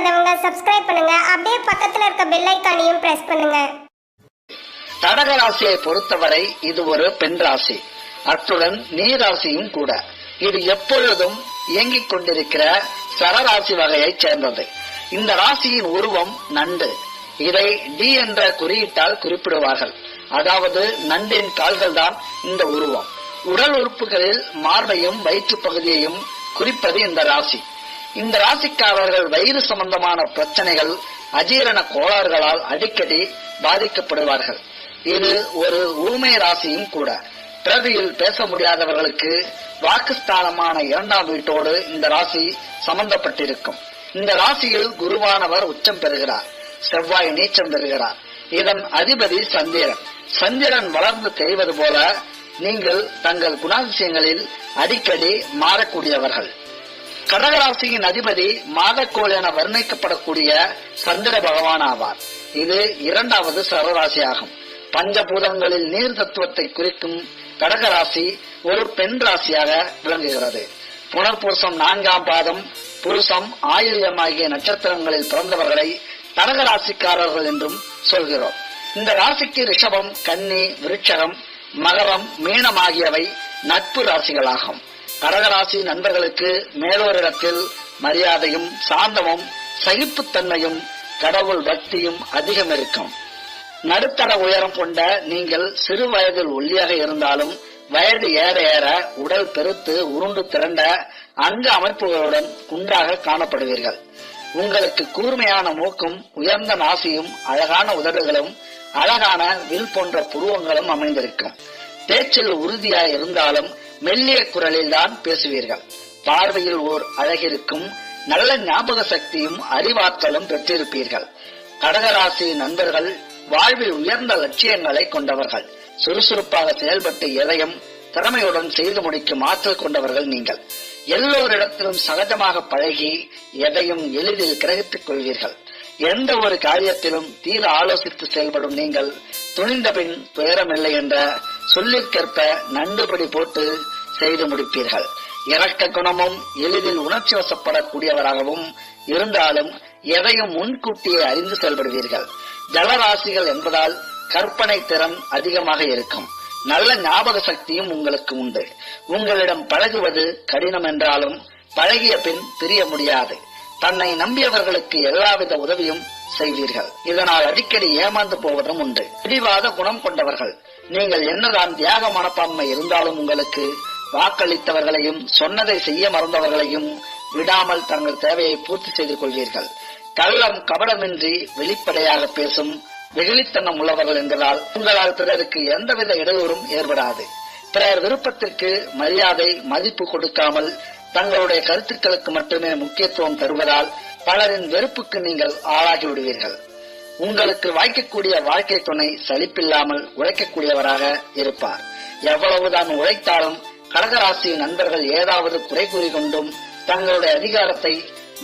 பண்ணாதவங்க சப்ஸ்கிரைப் பண்ணுங்க. அப்படியே பக்கத்துல இருக்க பெல் ஐகானையும் பிரஸ் பண்ணுங்க. கடக ராசியை பொறுத்தவரை இது ஒரு பெண் ராசி, அத்துடன் நீர் ராசியும் கூட. இது எப்பொழுதும் இயங்கிக் கொண்டிருக்கிற சரராசி வகையைச் சேர்ந்தது. இந்த ராசியின் உருவம் நண்டு. இதை டி என்ற குறியீட்டால் குறிப்பிடுவார்கள். அதாவது நண்டின் கால்கள் தான் இந்த உருவம். உடல் உறுப்புகளில் மார்பையும் வயிற்று பகுதியையும் குறிப்பது இந்த ராசி. இந்த ராசிக்காரர்கள் வயிறு சம்பந்தமான பிரச்சனைகள், அஜீரண கோளாறுகளால் அடிக்கடி பாதிக்கப்படுவார்கள். இது ஒரு ஊமை ராசியும் கூட. பிறவியில் பேச முடியாதவர்களுக்கு வாக்குஸ்தானமான 2ஆம் வீட்டோடு இந்த ராசி சம்பந்தப்பட்டிருக்கும். இந்த ராசியில் குருவானவர் உச்சம் பெறுகிறார், செவ்வாய் நீச்சம் பெறுகிறார். இதன் அதிபதி சந்திரன். சந்திரன் வளர்ந்து தெரிவது போல நீங்கள் தங்கள் குணாதிசயங்களில் அடிக்கடி மாறக்கூடியவர்கள். கடகராசியின் அதிபதி மாதக்கோள் என வர்ணிக்கப்படக்கூடிய சந்திர பகவான் ஆவார். இது 2வது சரராசி ஆகும். பஞ்சபூதங்களில் நீர் தத்துவத்தை குறிக்கும் கடகராசி ஒரு பெண் ராசியாக விளங்குகிறது. புனர்பூசம் 4ஆம் பாதம், புருஷம், ஆயில்யம் ஆகிய நட்சத்திரங்களில் பிறந்தவர்களை கடகராசிக்காரர்கள் என்றும் சொல்கிறோம். இந்த ராசிக்கு ரிஷபம், கன்னி, விருட்சகம், மகரம், மீனம் ஆகியவை நட்பு ராசிகளாகும். கடகராசி நண்பர்களுக்கு மேலோரிடத்தில் மரியாதையும் சாந்தமும் சகிப்புத்தன்மையும் கடவுள் பக்தியும் அதிகம் இருக்கும். நடுத்தர உயரம் கொண்ட நீங்கள் சிறு வயதில் ஒல்லியாக இருந்தாலும் வயது ஏற ஏற உடல் பெருத்து உருண்டு திரண்ட அங்க அமைப்புகளுடன் குன்றாக காணப்படுவீர்கள். உங்களுக்கு கூர்மையான மூக்கும் உயர்ந்த நாசியும் அழகான உதடுகளும் அழகான வில் போன்ற புருவங்களும் அமைந்திருக்கும். பேச்சில் உறுதியாக இருந்தாலும் மெல்லிய குரலில் தான் பேசுவீர்கள். பார்வையில் ஓர் அழகிருக்கும். நல்ல ஞாபக சக்தியும் அறிவாற்றலும் பெற்றிருப்பீர்கள். கடகராசி நண்பர்கள் வாழ்வில் உயர்ந்த லட்சியங்களை கொண்டவர்கள். சுறுசுறுப்பாக செயல்பட்டு எதையும் திறமையுடன் செய்து முடிக்கும் ஆற்றல் கொண்டவர்கள் நீங்கள். எல்லோரிடத்திலும் சகஜமாக பழகி எதையும் எளிதில் கிரகித்துக் கொள்வீர்கள். எந்த ஒரு காரியத்திலும் தீர ஆலோசித்து செயல்படும் நீங்கள் துணிந்த பின் துயரமில்லை என்ற சொல்லிற்கேற்ப நண்டுபடி போட்டு செய்து முடிப்பீர்கள். இரக்க குணமும் எளிதில் உணர்ச்சி வசப்படக்கூடியவராகவும் இருந்தாலும் எதையும் முன்கூட்டியே அறிந்து செயல்படுவீர்கள். ஜலராசிகள் என்பதால் கற்பனை திறன் அதிகமாக இருக்கும். நல்ல ஞாபக சக்தியும் உங்களுக்கு உண்டு. உங்களிடம் பழகுவது கடினம் என்றாலும் பழகிய பின் பிரிய முடியாது. தன்னை நம்பியவர்களுக்கு எல்லாவித உதவியும் செய்வீர்கள். இதனால் அடிக்கடி ஏமாந்து போவதும் உண்டு. பிடிவாத குணம் கொண்டவர்கள் நீங்கள். என்னதான் தியாக மனப்பான்மை இருந்தாலும் உங்களுக்கு வாக்களித்தவர்களையும் சொன்னதை செய்ய மறந்தவர்களையும் விடாமல் தங்கள் தேவையை பூர்த்தி செய்து கொள்வீர்கள். கள்ளம் கபடமின்றி வெளிப்படையாக பேசும் வெகுளித்தனம் உள்ளவர்கள் என்பதால் உங்களால் பிறருக்கு எந்தவித இடையூறும் ஏற்படாது. பிறர் விருப்பத்திற்கு மரியாதை மதிப்பு கொடுக்காமல் தங்களுடைய கருத்துக்களுக்கு மட்டுமே முக்கியத்துவம் தருவதால் பலரின் வெறுப்புக்கு நீங்கள் ஆளாகி விடுவீர்கள். உங்களுக்கு வாய்க்கக்கூடிய வாழ்க்கை துணை சலிப்பில்லாமல் உழைக்கக்கூடியவராக இருப்பார். எவ்வளவுதான் உழைத்தாலும் கடகராசி நண்பர்கள் ஏதாவது குறை கூறிக்கொண்டும் தங்களுடைய அதிகாரத்தை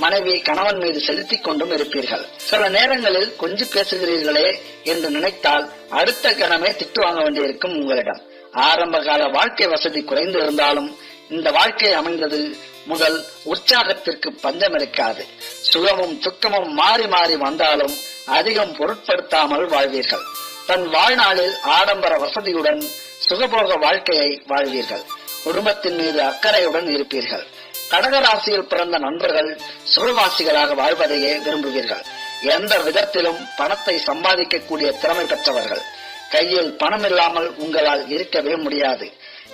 மனைவி கணவன் மீது செலுத்திக் கொண்டும் இருப்பீர்கள். சில நேரங்களில் கொஞ்சம் பேசுகிறீர்களே என்று நினைத்தால் அடுத்த கணமே திட்டு வாங்க வேண்டியிருக்கும் உங்களிடம். ஆரம்ப கால வாழ்க்கை வசதி குறைந்து இருந்தாலும் இந்த வாழ்க்கை அமைந்தது முதல் உற்சாகத்திற்கு பஞ்சம் இருக்காது. சுகமும் துக்கமும் மாறி மாறி வந்தாலும் அதிகம் பொருட்படுத்தாமல் வாழ்வீர்கள். தன் வாழ்நாளில் ஆடம்பர வசதியுடன் சுகபோக வாழ்க்கையை வாழ்வீர்கள். குடும்பத்தின் மீது அக்கறையுடன் இருப்பீர்கள். கடகராசியில் பிறந்த நண்பர்கள் சுகவாசிகளாக வாழ்வதையே விரும்புவீர்கள். எந்த விதத்திலும் பணத்தை சம்பாதிக்கக்கூடிய திறமை பெற்றவர்கள். கையில் பணம் இல்லாமல் உங்களால் இருக்கவே முடியாது.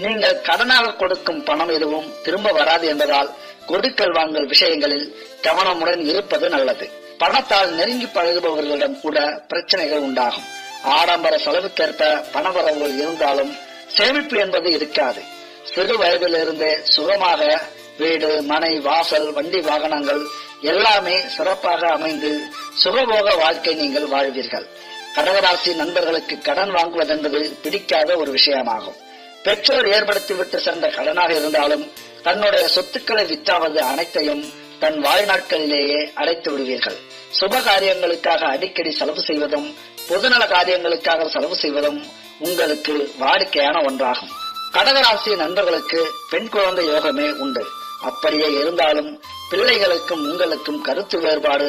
நீங்கள் கடனாக கொடுக்கும் பணம் எதுவும் திரும்ப வராது என்பதால் கொடுக்கல் வாங்கல் விஷயங்களில் கவனமுடன் இருப்பது நல்லது. பணத்தால் நெருங்கி பழகுபவர்களிடம் கூட பிரச்சனைகள் உண்டாகும். ஆடம்பர செலவுக்கேற்ப பணவரவுகள் இருந்தாலும் சேமிப்பு என்பது இருக்காது. சிறு வயதிலிருந்தே சுகமாக வீடு, மனை, வாசல், வண்டி, வாகனங்கள் எல்லாமே சிறப்பாக அமைந்து சுகபோக வாழ்க்கை நீங்கள் வாழ்வீர்கள். கடகராசி நண்பர்களுக்கு கடன் வாங்குவதென்பது பிடிக்காத ஒரு விஷயமாகும். பெற்றோர் ஏற்படுத்திவிட்டு சென்ற கடனாக இருந்தாலும் தன்னுடைய சொத்துக்களை விற்றாவது அனைத்தையும் தன் வாழ்நாட்களிலேயே அடைத்து விடுவீர்கள். சுப காரியங்களுக்காக அடிக்கடி செலவு செய்வதும் பொதுநல காரியங்களுக்காக செலவு செய்வதும் உங்களுக்கு வாடிக்கையான ஒன்றாகும். கடகராசி நண்பர்களுக்கு பெண் குழந்தை யோகமே உண்டு. அப்படியே இருந்தாலும் பிள்ளைகளுக்கும் உங்களுக்கும் கருத்து வேறுபாடு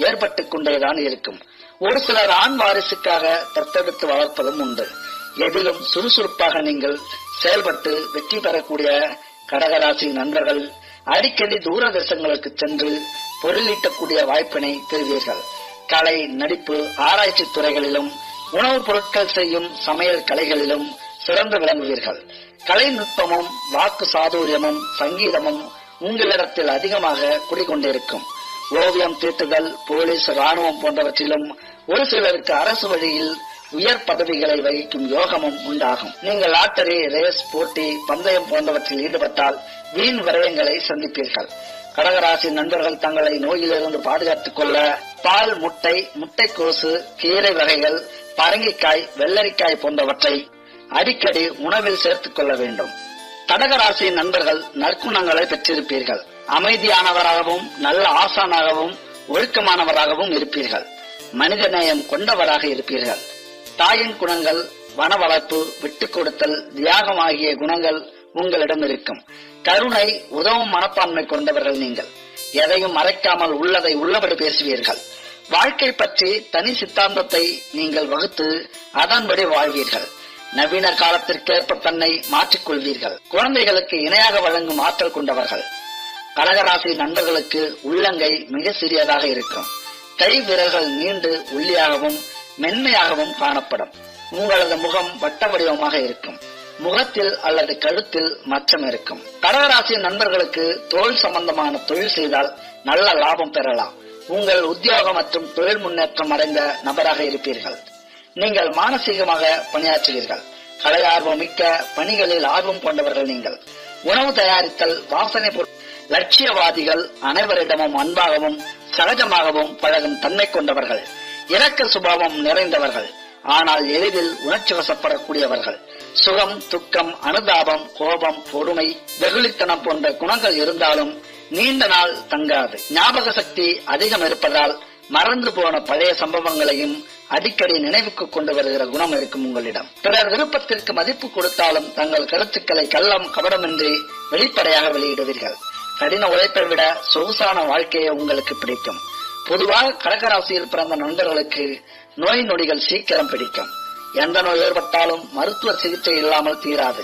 ஏற்பட்டுக் கொண்டேதான் இருக்கும். ஒரு சிலர் ஆண் வாரிசுக்காக தத்தெடுத்து வளர்ப்பதும் உண்டு. எதிலும் சுறுசுறுப்பாக நீங்கள் செயல்பட்டு வெற்றி பெறக்கூடிய கடகராசி நண்பர்கள் அடிக்கடி தூர தேசங்களுக்கு சென்று பொருளீட்டக்கூடிய வாய்ப்பினை பெறுவீர்கள். கலை, நடிப்பு, ஆராய்ச்சி துறைகளிலும் உணவுப் பொருட்கள் செய்யும் சமையல் கலைகளிலும் சிறந்து விளங்குவீர்கள். கலைநுட்பமும் வாக்கு சாதுரியமும் சங்கீதமும் உங்களிடத்தில் அதிகமாக குடிகொண்டிருக்கும். ஓவியம் தீட்டுதல், போலீஸ், ராணுவம் போன்றவற்றிலும் ஒரு சிலருக்கு அரசு வழியில் உயர் பதவிகளை வகிக்கும் யோகமும் உண்டாகும். நீங்கள் லாட்டரி, ரேஸ், போட்டி, பந்தயம் போன்றவற்றில் ஈடுபட்டால் வீண் விரயங்களை சந்திப்பீர்கள். கடகராசி நண்பர்கள் தங்களை நோயிலிருந்து பாதுகாத்துக் கொள்ள பால், முட்டை, முட்டைக்கோசு, கீரை வகைகள், பரங்கிக்காய், வெள்ளரிக்காய் போன்றவற்றை அடிக்கடி உணவில் சேர்த்துக் கொள்ள வேண்டும். கடகராசி நண்பர்கள் நற்குணங்களை பெற்றிருப்பீர்கள். அமைதியானவராகவும் நல்ல ஆசானாகவும் ஒழுக்கமானவராகவும் இருப்பீர்கள். மனிதநேயம் கொண்டவராக இருப்பீர்கள். தாயின் குணங்கள், வன வளர்ப்பு, விட்டுக் கொடுத்தல், தியாகம் ஆகிய குணங்கள் உங்களிடம் இருக்கும். கருணை, உதவும் மனப்பான்மை கொண்டவர்கள் நீங்கள். எதையும் மறைக்காமல் உள்ளதை உள்ளபடி பேசுவீர்கள். வாழ்க்கை பற்றி தனி சித்தாந்தத்தை நீங்கள் வகுத்து அதன்படி வாழ்வீர்கள். நவீன காலத்திற்கேற்ப தன்னை மாற்றிக்கொள்வீர்கள். குழந்தைகளுக்கு இணையாக வழங்கும் ஆற்றல் கொண்டவர்கள். கடகராசி நண்பர்களுக்கு உள்ளங்கை மிக சிறியதாக இருக்கும். கை விரல்கள் நீண்டு ஒல்லியாகவும் மென்மையாகவும் காணப்படும். உங்களது முகம் வட்ட வடிவமாக இருக்கும். முகத்தில் அல்லது கழுத்தில் மச்சம் இருக்கும். கடகராசி நண்பர்களுக்கு தோல் சம்பந்தமான தொழில் செய்தால் நல்ல லாபம் பெறலாம். உங்கள் உத்தியோகம் மற்றும் தொழில் முன்னேற்றம் அடைந்த நபராக இருப்பீர்கள். நீங்கள் மானசீகமாக பணியாற்றுவீர்கள். கலை ஆர்வம் மிக்க பணிகளில் ஆர்வம் கொண்டவர்கள் நீங்கள். உணவு தயாரித்தல், வாசனை லட்சியவாதிகள், அனைவரிடமும் அன்பாகவும் சகஜமாகவும் பழகும் தன்மை கொண்டவர்கள். இரக்க சுபாவம் நிறைந்தவர்கள். ஆனால் எளிதில் உணர்ச்சி வசப்படக்கூடியவர்கள். சுகம், துக்கம், அனுதாபம், கோபம், பொறுமை, வெகுளித்தனம் போன்ற குணங்கள் இருந்தாலும் நீண்ட நாள் தங்காது. ஞாபக சக்தி அதிகம் இருப்பதால் மறந்து போன பழைய சம்பவங்களையும் அடிக்கடி நினைவுக்கு கொண்டு வருகிற குணம் இருக்கும் உங்களிடம். பிறர் விருப்பத்திற்கு மதிப்பு கொடுத்தாலும் தங்கள் கருத்துக்களை கள்ளம் கபடமின்றி வெளிப்படையாக வெளியிடுவீர்கள். கடின உழைப்பை விட சொகுசான வாழ்க்கையை உங்களுக்கு பிடிக்கும். பொதுவாக கடகராசியில் பிறந்த நண்பர்களுக்கு நோய் நொடிகள் சீக்கிரம் பிடிக்கும். எந்த நோய் ஏற்பட்டாலும் மருத்துவ சிகிச்சை இல்லாமல் தீராது.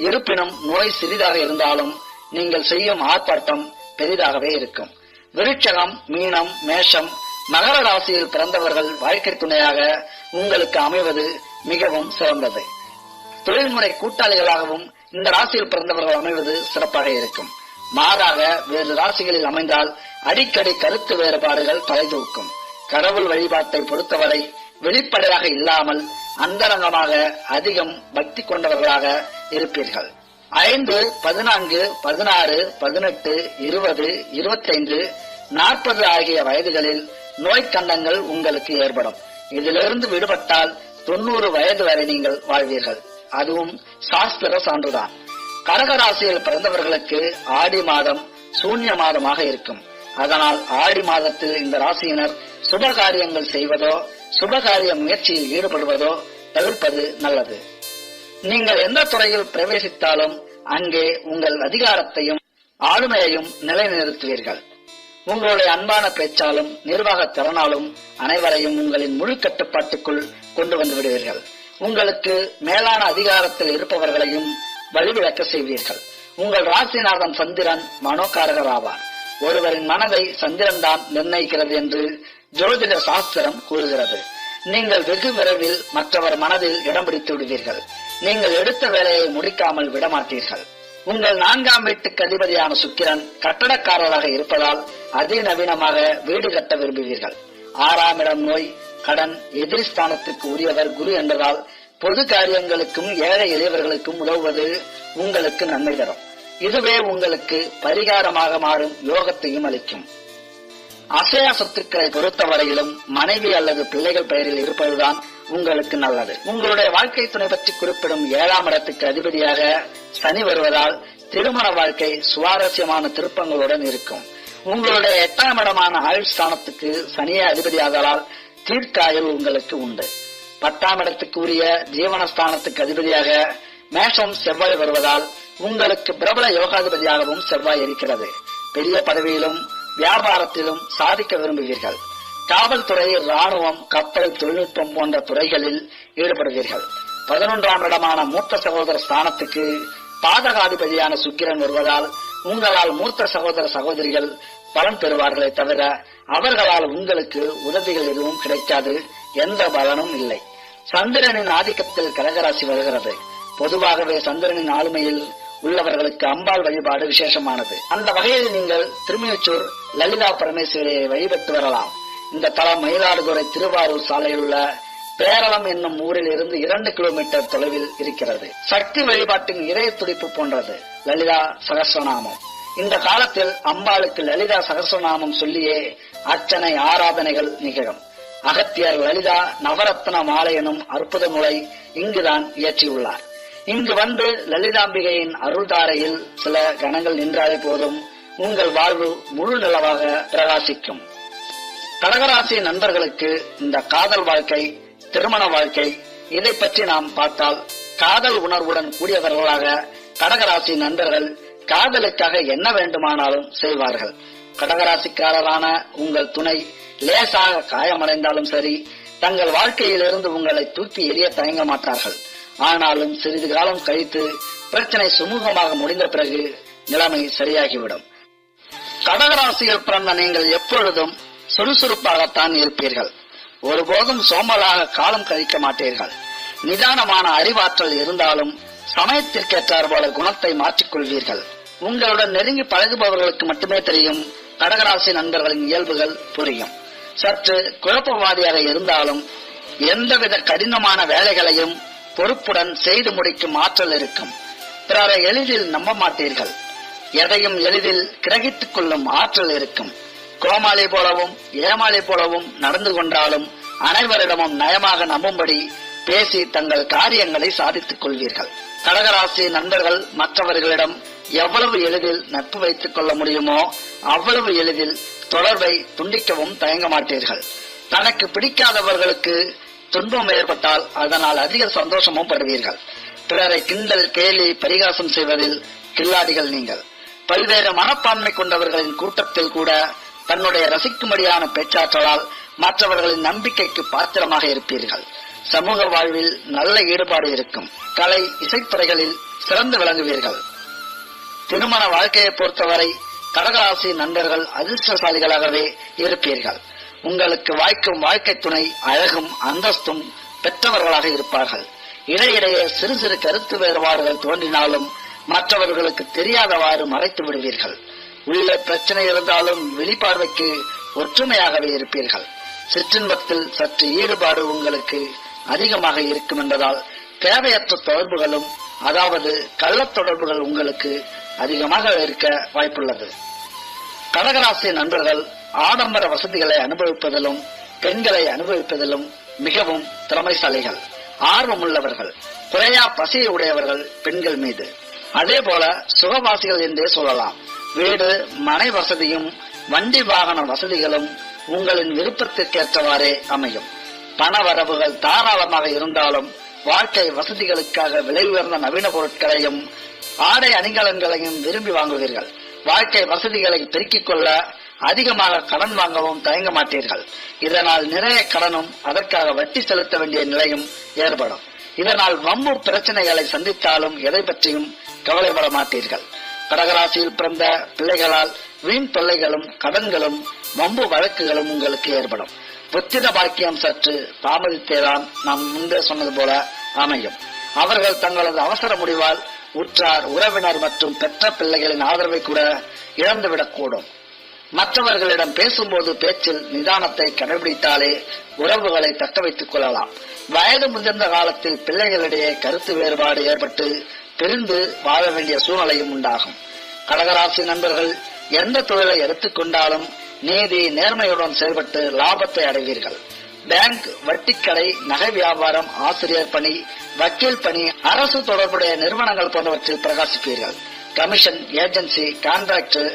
இருப்பினும் நோய் சிறிதாக இருந்தாலும் நீங்கள் செய்யும் ஆர்ப்பாட்டம் பெரிதாகவே இருக்கும். விருட்சகம், மீனம், மேஷம், மகர ராசியில் பிறந்தவர்கள் வாழ்க்கை துணையாக உங்களுக்கு அமைவது மிகவும் சிறந்தது. தொழில்முறை கூட்டாளிகளாகவும் இந்த ராசியில் பிறந்தவர்கள் அமைவது சிறப்பாக இருக்கும். மாறாக வேறு ராசிகளில் அமைந்தால் அடிக்கடி கருத்து வேறுபாடுகள் தலைதூக்கும். கடவுள் வழிபாட்டை பொறுத்தவரை வெளிப்படையாக இல்லாமல் அந்தரங்கமாக அதிகம் பக்தி கொண்டவர்களாக இருப்பீர்கள். 5, 14, 16, 18, 20, 25, 40 ஆகிய வயதுகளில் நோய்க்கண்டங்கள் உங்களுக்கு ஏற்படும். இதிலிருந்து விடுபட்டால் 90 வயது வரை நீங்கள் வாழ்வீர்கள். அதுவும் சாஸ்திர சான்றுதான். கடகராசியில் பிறந்தவர்களுக்கு ஆடி மாதம் சூன்ய மாதமாக இருக்கும். அதனால் ஆடி மாதத்தில் இந்த ராசியினர் சுபகாரியங்கள் செய்வதோ சுபகாரிய முயற்சியில் ஈடுபடுவதோ தவிர்ப்பது நல்லது. நீங்கள் எந்த துறையில் பிரவேசித்தாலும் அங்கே உங்கள் அதிகாரத்தையும் ஆளுமையையும் நிலைநிறுத்துவீர்கள். உங்களுடைய அன்பான பேச்சாலும் நிர்வாக திறனாலும் அனைவரையும் உங்களின் முழு கட்டுப்பாட்டுக்குள் கொண்டு வந்து விடுவீர்கள். உங்களுக்கு மேலான அதிகாரத்தில் இருப்பவர்களையும் வழிவிளக்க செய்வீர்கள். உங்கள் ராசிநாதன் சந்திரன் மனோகாரகர் ஆவார். ஒருவரின் மனதை சந்திரன் தான் நிர்ணயிக்கிறது என்று ஜோதிட சாஸ்திரம் கூறுகிறது. நீங்கள் வெகு விரைவில் மற்றவர் மனதில் இடம் பிடித்து விடுவீர்கள். நீங்கள் எடுத்த வேலையை முடிக்காமல் விடமாட்டீர்கள். உங்கள் 4ஆம் வீட்டுக்கு அதிபதியான சுக்கிரன் கட்டடக்காரராக இருப்பதால் அதிநவீனமாக வீடு கட்ட விரும்புவீர்கள். 6ஆம் இடம் நோய், கடன், எதிரி ஸ்தானத்திற்கு உரியவர் குரு என்பதால் பொது காரியங்களுக்கும் ஏழை எளியவர்களுக்கும் உதவுவது உங்களுக்கு நன்மை தரும். இதுவே உங்களுக்கு பரிகாரமாக மாறும் யோகத்தையும் அளிக்கும். அசையா சொத்துக்களை பொறுத்தவரையிலும் மனைவி அல்லது பிள்ளைகள் பெயரில் இருப்பதுதான் உங்களுக்கு நல்லது. உங்களுடைய வாழ்க்கை துணை பற்றி குறிப்பிடும் 7ஆம் இடத்துக்கு அதிபதியாக சனி வருவதால் திருமண வாழ்க்கை சுவாரஸ்யமான திருப்பங்களுடன் இருக்கும். உங்களுடைய 8ஆம் இடமான ஆயுள் ஸ்தானத்துக்கு சனியே அதிபதியாதலால் தீர்க்காயுள் உங்களுக்கு உண்டு. 10ஆம் இடத்துக்கு உரிய ஜீவனஸ்தானத்துக்கு அதிபதியாக மேஷம் செவ்வாய் வருவதால் உங்களுக்கு பிரபல யோகாதிபதியாகவும் செவ்வாய் இருக்கிறது. பெரிய பதவியிலும் வியாபாரத்திலும் சாதிக்க விரும்புவீர்கள். காவல்துறை, ராணுவம், கப்பல், தொழில்நுட்பம் போன்ற துறைகளில் ஈடுபடுவீர்கள். 11ஆம் இடமான மூத்த சகோதர ஸ்தானத்துக்கு பாதகாதிபதியான சுக்கிரன் வருவதால் உங்களால் மூத்த சகோதர சகோதரிகள் பலன் பெறுவார்களே தவிர அவர்களால் உங்களுக்கு உதவிகள் எதுவும் கிடைக்காது, எந்த பலனும் இல்லை. சந்திரனின் ஆதிக்கத்தில் கடகராசி வருகிறது. பொதுவாகவே சந்திரனின் ஆளுமையில் உள்ளவர்களுக்கு அம்பாள் வழிபாடு விசேஷமானது. அந்த வகையில் நீங்கள் திருமியச்சூர் லலிதா பரமேஸ்வரியை வழிபட்டு வரலாம். இந்த தலம் மயிலாடுதுறை திருவாரூர் சாலையில் உள்ள பேரளம் என்னும் ஊரில் இருந்து 2 கிலோமீட்டர் தொலைவில் இருக்கிறது. சக்தி வழிபாட்டின் இதய துடிப்பு போன்றது லலிதா சகஸ்ரநாமம். இந்த காலத்தில் அம்பாளுக்கு லலிதா சகஸ்ரநாமம் சொல்லியே அர்ச்சனை, ஆராதனைகள் நிகழும். அகத்தியர் லலிதா நவரத்ன மாலை எனும் அற்புத நூலை இங்குதான் இயற்றியுள்ளார். இங்கு வந்து லலிதாம்பிகையின் அருள்தாரையில் சில கணங்கள் நின்றாலே போதும், உங்கள் வாழ்வு முழு நிலவாக பிரகாசிக்கும். கடகராசி நண்பர்களுக்கு இந்த காதல் வாழ்க்கை, திருமண வாழ்க்கை, இதை பற்றி நாம் பார்த்தால் காதல் உணர்வுடன் கூடியவர்களாக கடகராசி நண்பர்கள் காதலுக்காக என்ன வேண்டுமானாலும் செய்வார்கள். கடகராசிக்காரரான உங்கள் துணை லேசாக காயமடைந்தாலும் சரி, தங்கள் வாழ்க்கையிலிருந்து உங்களை தூக்கி எறிய தயங்க மாட்டார்கள். ஆனாலும் சிறிது காலம் கழித்து பிரச்சனை சுமூகமாக முடிந்த பிறகு நிலைமை சரியாகிவிடும். கடகராசியில் பிறந்த நீங்கள் எப்பொழுதும் சுறுசுறுப்பாகத்தான் இருப்பீர்கள். ஒருபோதும் சோம்பலாக காலம் கழிக்க மாட்டீர்கள். நிதானமான அறிவாற்றல் இருந்தாலும் சமயத்திற்கேற்றார் போல குணத்தை மாற்றிக்கொள்வீர்கள். உங்களுடன் நெருங்கி பழகுபவர்களுக்கு மட்டுமே தெரியும் கடகராசி நண்பர்களின் இயல்புகள் புரியும். சற்று குழப்பவாதியாக இருந்தாலும் எந்தவித கடினமான வேலைகளையும் பொறுப்புடன் செய்து முடிக்கும் ஆற்றல் இருக்கும். பிறரை எளிதில் நம்ப மாட்டீர்கள். எதையும் எளிதில் கிரகித்துக் கொள்ளும் ஆற்றல் இருக்கும். கோமாளி போலவும் ஏமாளி போலவும் நடந்து கொண்டாலும் அனைவரிடமும் நயமாக நம்பும்படி பேசி தங்கள் காரியங்களை சாதித்துக் கொள்வீர்கள். கடகராசி நண்பர்கள் மற்றவர்களிடம் எவ்வளவு எளிதில் நட்பு வைத்துக் கொள்ள முடியுமோ அவ்வளவு எளிதில் தொடர்பை துண்டிக்கவும் தயங்க மாட்டீர்கள். தனக்கு பிடிக்காதவர்களுக்கு துன்பம் ஏற்பட்டால் அதனால் அதிக சந்தோஷமும் படுவீர்கள். பிறரை கிண்டல், கேலி, பரிகாசம் செய்வதில் கில்லாடிகள் நீங்கள். பல்வேறு மனப்பான்மை கொண்டவர்களின் கூட்டத்தில் கூட தன்னுடைய ரசிக்கும்படியான பேச்சாற்றலால் மற்றவர்களின் நம்பிக்கைக்கு பாத்திரமாக இருப்பீர்கள். சமூக வாழ்வில் நல்ல ஈடுபாடு இருக்கும். கலை, இசைத்துறைகளில் சிறந்து விளங்குவீர்கள். திருமண வாழ்க்கையை பொறுத்தவரை கடகராசி நண்பர்கள் அதிர்ஷ்டசாலிகளாகவே இருப்பீர்கள். உங்களுக்கு வாய்க்கும் வாழ்க்கை துணை அழகும் அந்தஸ்தும் பெற்றவர்களாக இருப்பார்கள். இடையிடையே சிறு சிறு கருத்து வேறுபாடுகள் தோன்றினாலும் மற்றவர்களுக்கு தெரியாதவாறு மறைத்து விடுவீர்கள். உள்ள பிரச்சனை இருந்தாலும் வெளிப்பார்வைக்கு ஒற்றுமையாகவே இருப்பீர்கள். சிற்றின்பத்தில் சற்று ஈடுபாடு உங்களுக்கு அதிகமாக இருக்கும் என்பதால் தேவையற்ற தொடர்புகளும், அதாவது கள்ளத் தொடர்புகள் உங்களுக்கு அதிகமாக இருக்க வாய்ப்புள்ளது. கடகராசி நண்பர்கள் ஆடம்பர வசதிகளை அனுபவிப்பதிலும் பெண்களை அனுபவிப்பதிலும் மிகவும் திறமைசாலிகள், ஆர்வமுள்ளவர்கள், குறையா பசியை உடையவர்கள் பெண்கள் மீது. அதே போல சுகவாசிகள் என்றே சொல்லலாம். வீடு, மனை வசதியும் வண்டி வாகன வசதிகளும் உங்களின் விருப்பத்திற்கேற்றவாறே அமையும். பண வரவுகள் தாராளமாக இருந்தாலும் வாழ்க்கை வசதிகளுக்காக விலை உயர்ந்த நவீன பொருட்களையும் ஆடை அணிகலன்களையும் விரும்பி வாங்குவீர்கள். வாழ்க்கை வசதிகளை பெருக்கிக் கொள்ள அதிகமாக கடன் வாங்கவும் தயங்க மாட்டீர்கள். இதனால் நிறைய கடனும் அதற்காக வட்டி செலுத்த வேண்டிய நிலையும் ஏற்படும். இதனால் வம்பு பிரச்சனைகளை சந்தித்தாலும் எதை பற்றியும் கவலைப்பட மாட்டீர்கள். கடகராசியில் பிறந்த பிள்ளைகளால் வீண் தொல்லைகளும் கடன்களும் வம்பு வழக்குகளும் உங்களுக்கு ஏற்படும். புத்திர பாக்கியம் சற்று தாமதித்தேதான் நாம் முன்பே சொன்னது போல அமையும். அவர்கள் தங்களது அவசர முடிவால் உற்றார், உறவினர் மற்றும் பெற்ற பிள்ளைகளின் ஆதரவை கூட இழந்துவிடக்கூடும். மற்றவர்களிடம் பேசும்போது பேச்சில் நிதானத்தை கடைபிடித்தாலே உறவுகளை தக்க வைத்துக் கொள்ளலாம். வயது முதிர்ந்த காலத்தில் பிள்ளைகளிடையே கருத்து வேறுபாடு ஏற்பட்டு பிரிந்து வாழ வேண்டிய சூழ்நிலையும் உண்டாகும். கடகராசி நண்பர்கள் எந்த தொழிலை எடுத்துக்கொண்டாலும் நீதி, நேர்மையுடன் செயல்பட்டு லாபத்தை அடைவீர்கள். பேங்க், வட்டிக்கடை, நகை வியாபாரம், ஆசிரியர் பணி, வக்கீல் பணி, அரசு தொடர்புடைய நிறுவனங்கள் போன்றவற்றில் பிரகாசிப்பீர்கள். கமிஷன், ஏஜென்சி, கான்ட்ராக்டர்,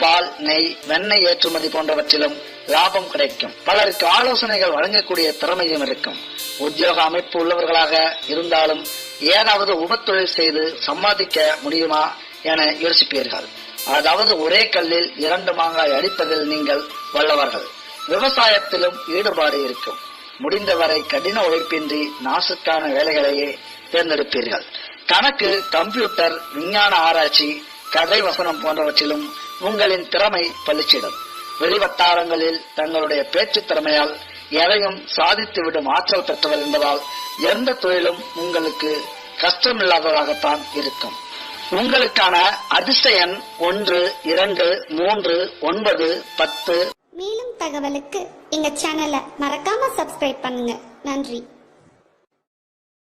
பால், நெய், வெண்ணெய் ஏற்றுமதி போன்றவற்றிலும் லாபம் கிடைக்கும். பலருக்கு ஆலோசனைகள் வழங்கக்கூடிய திறமையும் இருக்கும். உத்தியோக அமைப்பு உள்ளவர்களாக இருந்தாலும் ஏதாவது உபத்தொழில் செய்து சம்பாதிக்க முடியுமா என யோசிப்பீர்கள். அதாவது ஒரே கல்லில் 2 மாங்காய் அடிப்பதில் நீங்கள் வல்லவர்கள். விவசாயத்திலும் ஈடுபாடு இருக்கும். முடிந்தவரை கடின உழைப்பின்றி நாசுக்கான வேலைகளையே தேர்ந்தெடுப்பீர்கள். கணக்கு, கம்ப்யூட்டர், விஞ்ஞான ஆராய்ச்சி, கதை வசனம் போன்றவற்றிலும் உங்களின் திறமை பளிச்சிடும். வெளிவட்டாரங்களில் தங்களுடைய பேச்சு திறமையால் எதையும் சாதித்துவிடும் ஆற்றல் பெற்றவர் என்பதால் எந்த தொழிலும் உங்களுக்கு கஷ்டமில்லாததாகத்தான் இருக்கும். உங்களுக்கான அதிர்ஷ்ட எண் 1, 2, 3, 9, 10. மேலும் தகவலுக்கு எங்க சேனலை மறக்காம சப்ஸ்கிரைப் பண்ணுங்க. நன்றி.